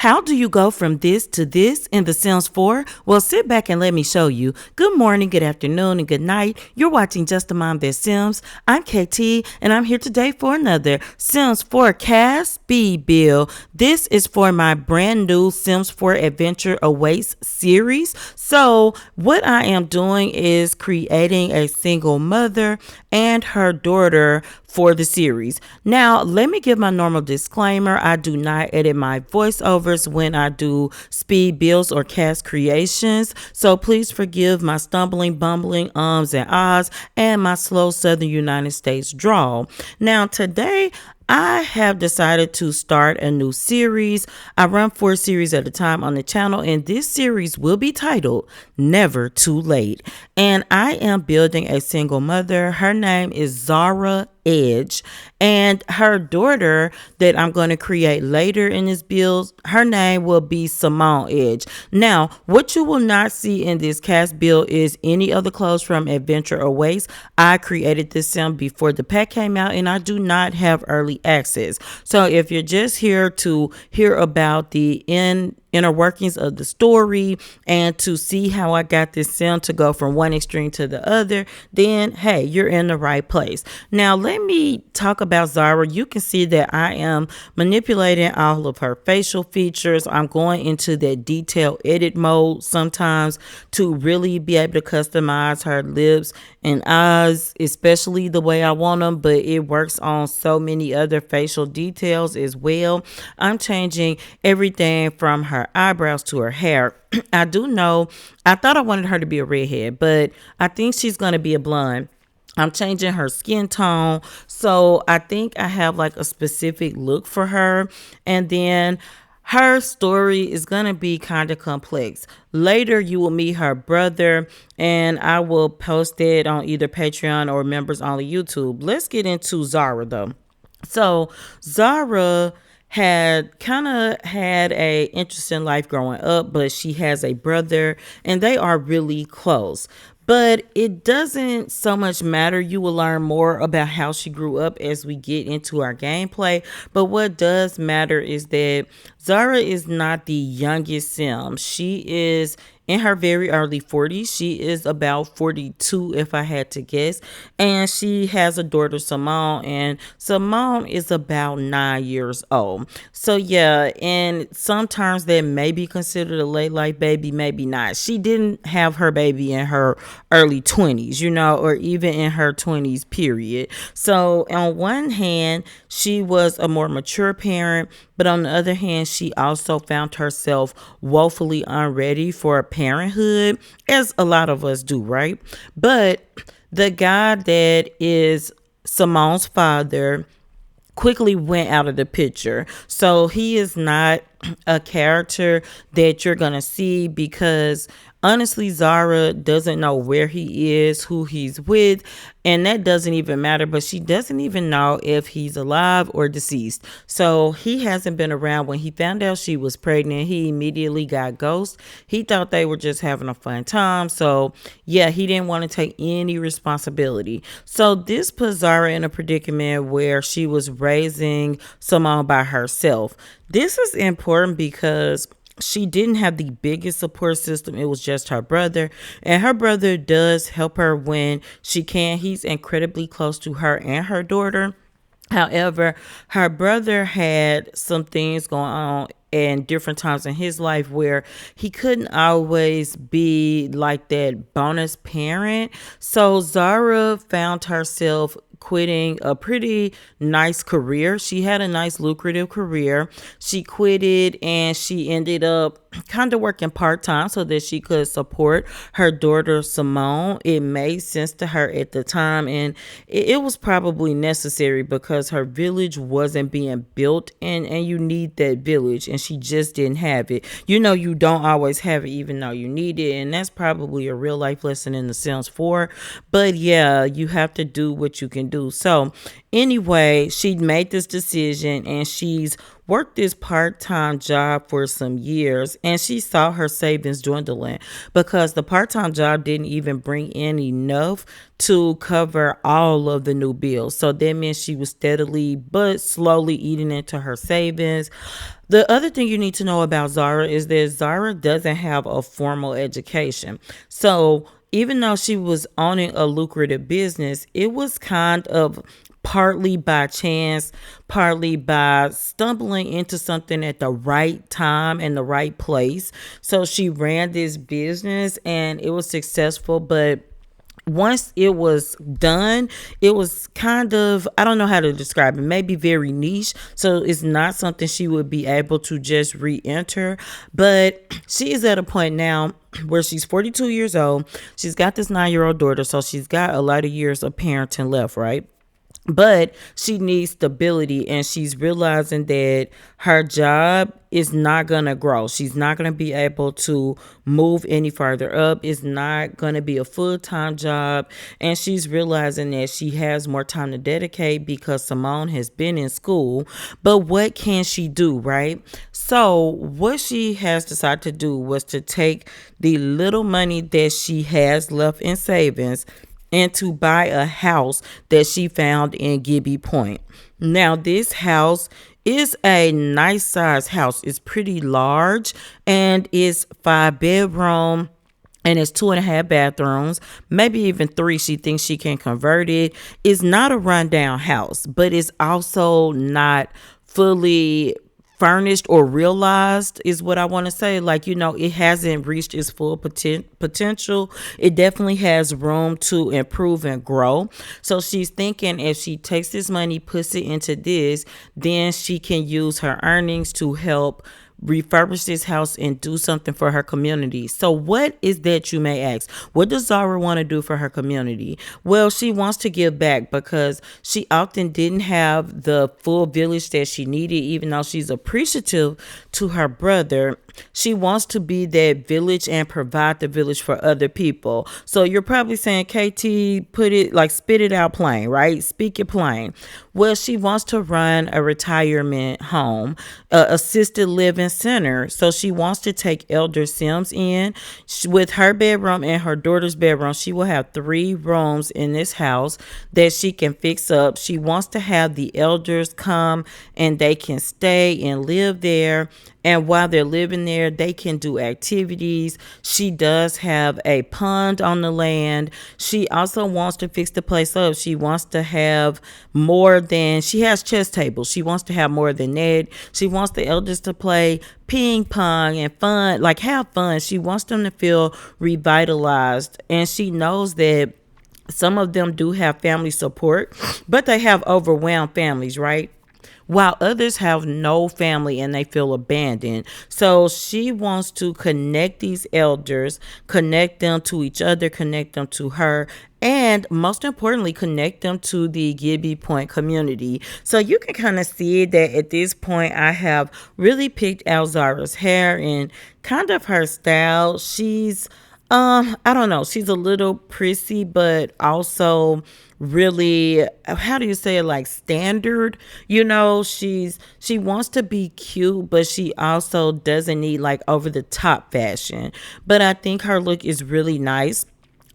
How do you go from this to this in The Sims 4? Well, sit back and let me show you. Good morning, good afternoon, and good night. You're watching Just a Mom That Sims. I'm KT, and I'm here today for another Sims 4 CAS speed build. This is for my brand new Sims 4 Adventure Awaits series. So, what I am doing is creating a single mother and her daughter for the series. Now, let me give my normal disclaimer. I do not edit my voiceovers when I do speed builds or cast creations. So please forgive my stumbling, bumbling, ums and ahs, and my slow Southern United States drawl. Now, today, I have decided to start a new series. I run 4 series at a time on the channel, and this series will be titled Never Too Late. And I am building a single mother. Her name is Zara Edge, and her daughter that I'm going to create later in this build, her name will be Simone Edge. Now, what you will not see in this cast build is any other clothes from Adventure Awaits. I created this sim before the pack came out, and I do not have early access. So if you're just here to hear about the inner workings of the story and to see how I got this sim to go from one extreme to the other, then hey, you're in the right place. Now let me talk about Zara. You can see that I am manipulating all of her facial features. I'm going into that detail edit mode sometimes to really be able to customize her lips and eyes, especially the way I want them, but it works on so many other facial details as well. I'm changing everything from her eyebrows to her hair. I do know, I thought I wanted her to be a redhead, but I think she's going to be a blonde. I'm changing her skin tone. So I think I have like a specific look for her. And then her story is going to be kind of complex. Later, you will meet her brother, and I will post it on either Patreon or members only YouTube. Let's get into Zara though. So Zara had kind of had a interesting life growing up, but she has a brother and they are really close. But it doesn't so much matter. You will learn more about how she grew up as we get into our gameplay. But what does matter is that Zara is not the youngest sim. She is in her very early 40s. She is about 42 if I had to guess. And she has a daughter, Simone, and Simone is about 9 years old. So yeah, in some terms that may be considered a late life baby, maybe not. She didn't have her baby in her early 20s, or even in her 20s period. So on one hand, she was a more mature parent, but on the other hand, she also found herself woefully unready for parenthood, as a lot of us do, right? But the guy that is Simone's father quickly went out of the picture. So he is not a character that you're going to see because honestly, Zara doesn't know where he is, who he's with, and that doesn't even matter, but she doesn't even know if he's alive or deceased. So he hasn't been around. When he found out she was pregnant, he immediately got ghost. He thought they were just having a fun time. So yeah, he didn't want to take any responsibility. So this put Zara in a predicament where she was raising Simone by herself. This is important because she didn't have the biggest support system. It was just her brother, and her brother does help her when she can. He's incredibly close to her and her daughter. However, her brother had some things going on in different times in his life where he couldn't always be like that bonus parent. So Zara found herself quitting a pretty nice career. She had a nice lucrative career. She quit it and she ended up kind of working part-time so that she could support her daughter Simone. It made sense to her at the time, and it was probably necessary because her village wasn't being built, and you need that village, and she just didn't have it. You don't always have it even though you need it, and that's probably a real life lesson in The Sims 4. But yeah, you have to do what you can do. So anyway, she made this decision and she's worked this part-time job for some years, and she saw her savings dwindling because the part-time job didn't even bring in enough to cover all of the new bills. So that meant she was steadily but slowly eating into her savings. The other thing you need to know about Zara is that Zara doesn't have a formal education. So even though she was owning a lucrative business, it was kind of partly by chance, partly by stumbling into something at the right time and the right place. So she ran this business and it was successful, but once it was done, it was kind of, I don't know how to describe it, maybe very niche. So it's not something she would be able to just re enter. But she is at a point now where she's 42 years old. She's got this 9-year-old daughter. So she's got a lot of years of parenting left, right? But she needs stability, and she's realizing that her job is not going to grow. She's not going to be able to move any further up. It's not going to be a full-time job, and she's realizing that she has more time to dedicate because Simone has been in school. But what can she do, right? So what she has decided to do was to take the little money that she has left in savings and to buy a house that she found in Gibby Point. Now, this house is a nice size house. It's pretty large and it's 5 bedroom and it's 2.5 bathrooms, maybe even 3. She thinks she can convert it. It's not a rundown house, but it's also not fully furnished or realized is what I want to say. Like, it hasn't reached its full potential. It definitely has room to improve and grow. So she's thinking if she takes this money, puts it into this, then she can use her earnings to help refurbish this house and do something for her community. So what is that, you may ask? What does Zara want to do for her community? Well, she wants to give back because she often didn't have the full village that she needed, even though she's appreciative to her brother. She wants to be that village and provide the village for other people. So you're probably saying, KT, spit it out plain, right? Speak it plain. Well, she wants to run a retirement home, assisted living center. So she wants to take elder Sims in with her bedroom and her daughter's bedroom. She will have 3 rooms in this house that she can fix up. She wants to have the elders come and they can stay and live there. And while they're living there, they can do activities. She does have a pond on the land. She also wants to fix the place up. She wants to have she has chess tables. She wants to have more than that. She wants the elders to play ping pong and fun, like have fun. She wants them to feel revitalized. And she knows that some of them do have family support, but they have overwhelmed families, right? While others have no family and they feel abandoned. So she wants to connect these elders, connect them to each other, connect them to her, and most importantly, connect them to the Gibby Point community. So you can kind of see that at this point, I have really picked out Zara's hair and kind of her style. She's I don't know. She's a little prissy, but also really, how do you say it, like standard? She wants to be cute, but she also doesn't need like over the top fashion. But I think her look is really nice.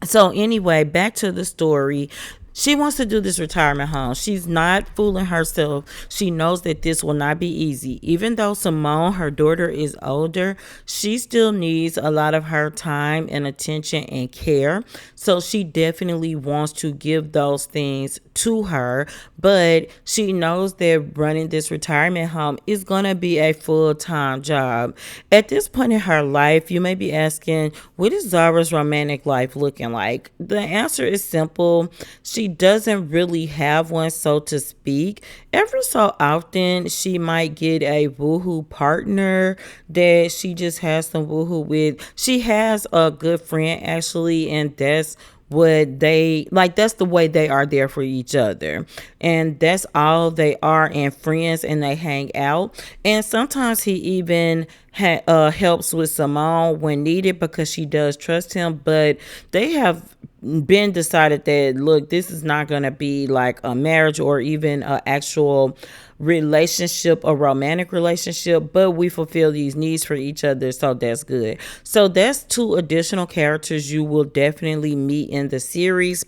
So anyway, back to the story. She wants to do this retirement home. She's not fooling herself. She knows that this will not be easy. Even though Simone, her daughter, is older, she still needs a lot of her time and attention and care. So she definitely wants to give those things to her. But she knows that running this retirement home is going to be a full-time job. At this point in her life, you may be asking, what is Zara's romantic life looking like? The answer is simple. She doesn't really have one, so to speak. Every so often, she might get a woohoo partner that she just has some woohoo with. She has a good friend, actually, and that's that's the way they are there for each other, and that's all they are, and friends, and they hang out. And sometimes he even helps with Simone when needed because she does trust him. But they have been decided that, look, this is not going to be like a marriage or even an actual relationship, a romantic relationship, but we fulfill these needs for each other, so that's good. So that's 2 additional characters you will definitely meet in the series.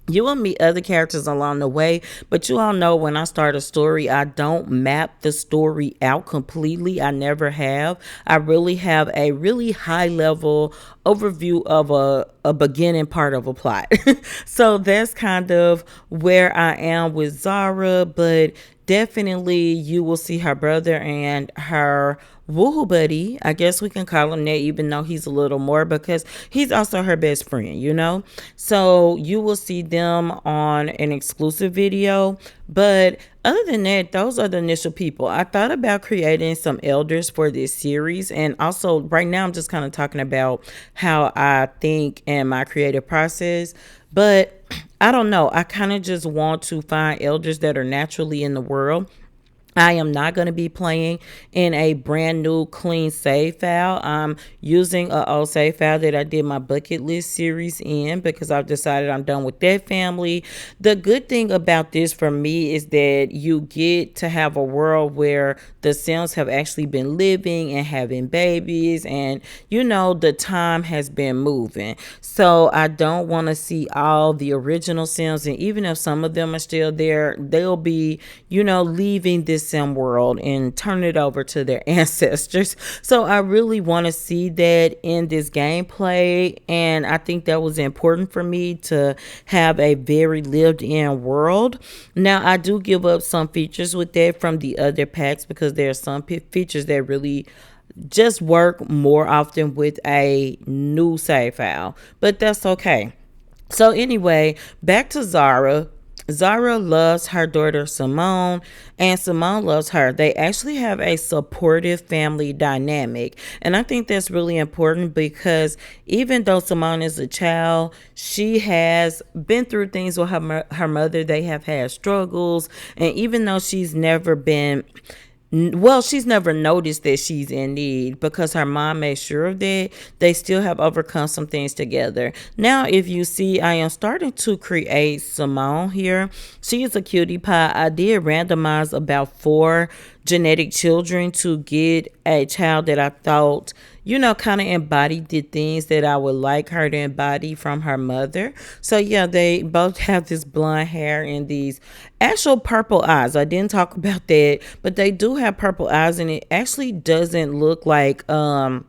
You will meet other characters along the way, but you all know when I start a story, I don't map the story out completely. I never have. I really have a really high level overview of a beginning part of a plot. So that's kind of where I am with Zara, but definitely you will see her brother and her woohoo buddy. I guess we can call him that, even though he's a little more because he's also her best friend, you know? So you will see them on an exclusive video. But other than that, those are the initial people. I thought about creating some elders for this series. And also, right now, I'm just kind of talking about how I think and my creative process. But I don't know. I kind of just want to find elders that are naturally in the world. I am not going to be playing in a brand new clean save file. I'm using a old save file that I did my bucket list series in because I've decided I'm done with that family. The good thing about this for me is that you get to have a world where the Sims have actually been living and having babies, and you know the time has been moving. So I don't want to see all the original Sims, and even if some of them are still there, they'll be, you know, leaving this Sim world and turn it over to their ancestors. So I really want to see that in this gameplay, and I think that was important for me to have a very lived in world. Now I do give up some features with that from the other packs because there are some features that really just work more often with a new save file, but that's okay. So anyway, back to Zara. Zara loves her daughter Simone, and Simone loves her. They actually have a supportive family dynamic, and I think that's really important because even though Simone is a child, she has been through things with her mother. They have had struggles, and even though she's never been, well, she's never noticed that she's in need because her mom made sure of that. They still have overcome some things together. Now, if you see, I am starting to create Simone here. She is a cutie pie. I did randomize about 4 genetic children to get a child that I thought, you know, kind of embodied the things that I would like her to embody from her mother. So yeah, they both have this blonde hair and these actual purple eyes. I didn't talk about that, but they do have purple eyes, and it actually doesn't look like an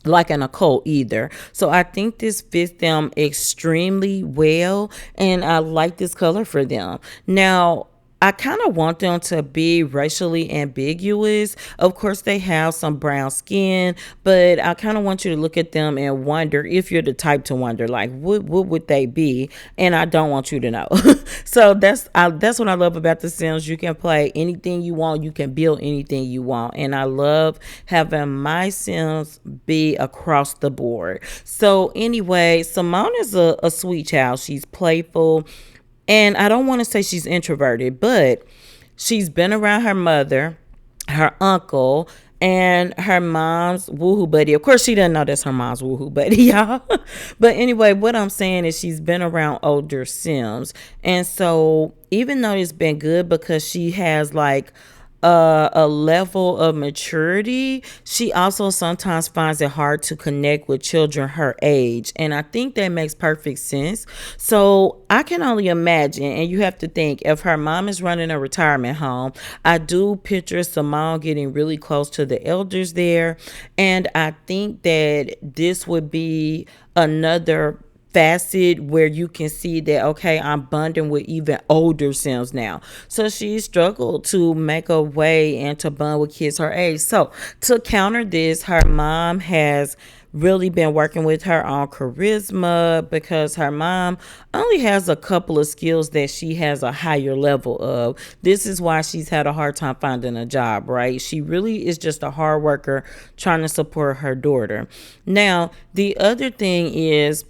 occult either. So I think this fits them extremely well, and I like this color for them. Now, I kind of want them to be racially ambiguous. Of course, they have some brown skin, but I kind of want you to look at them and wonder, if you're the type to wonder, like, what would they be? And I don't want you to know. So that's what I love about The Sims. You can play anything you want. You can build anything you want. And I love having my Sims be across the board. So anyway, Simone is a sweet child. She's playful. And I don't want to say she's introverted, but she's been around her mother, her uncle, and her mom's woohoo buddy. Of course, she doesn't know that's her mom's woohoo buddy, y'all. But anyway, what I'm saying is she's been around older Sims. And so even though it's been good because she has like a level of maturity, she also sometimes finds it hard to connect with children her age. And I think that makes perfect sense. So I can only imagine, and you have to think, if her mom is running a retirement home, I do picture Simone getting really close to the elders there. And I think that this would be another facet where you can see that, okay, I'm bonding with even older Sims now. So she struggled to make a way and to bond with kids her age. So to counter this, her mom has really been working with her on charisma because her mom only has a couple of skills that she has a higher level of. This is why she's had a hard time finding a job, right? She really is just a hard worker trying to support her daughter. Now, the other thing is,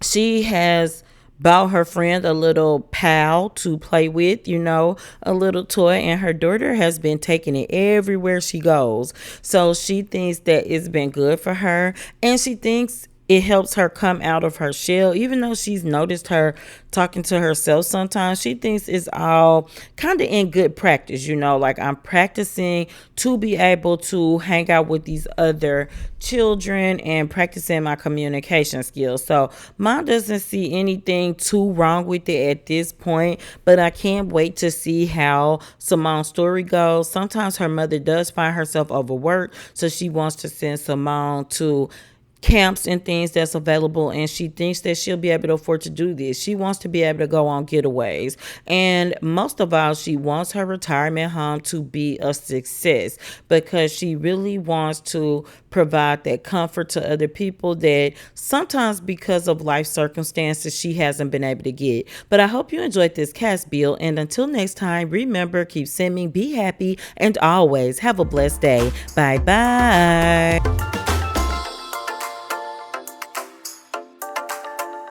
she has bought her friend a little pal to play with, you know, a little toy, and her daughter has been taking it everywhere she goes. So she thinks that it's been good for her, and she thinks it helps her come out of her shell. Even though she's noticed her talking to herself sometimes, she thinks it's all kind of in good practice, like I'm practicing to be able to hang out with these other children and practicing my communication skills. So mom doesn't see anything too wrong with it at this point, but I can't wait to see how Simone's story goes. Sometimes her mother does find herself overworked, so she wants to send Simone to camps and things that's available, and she thinks that she'll be able to afford to do this. She wants to be able to go on getaways, and most of all, she wants her retirement home to be a success because she really wants to provide that comfort to other people that sometimes because of life circumstances she hasn't been able to get. But I hope you enjoyed this CAS bill, and until next time, remember, keep sending, be happy, and always have a blessed day. Bye bye.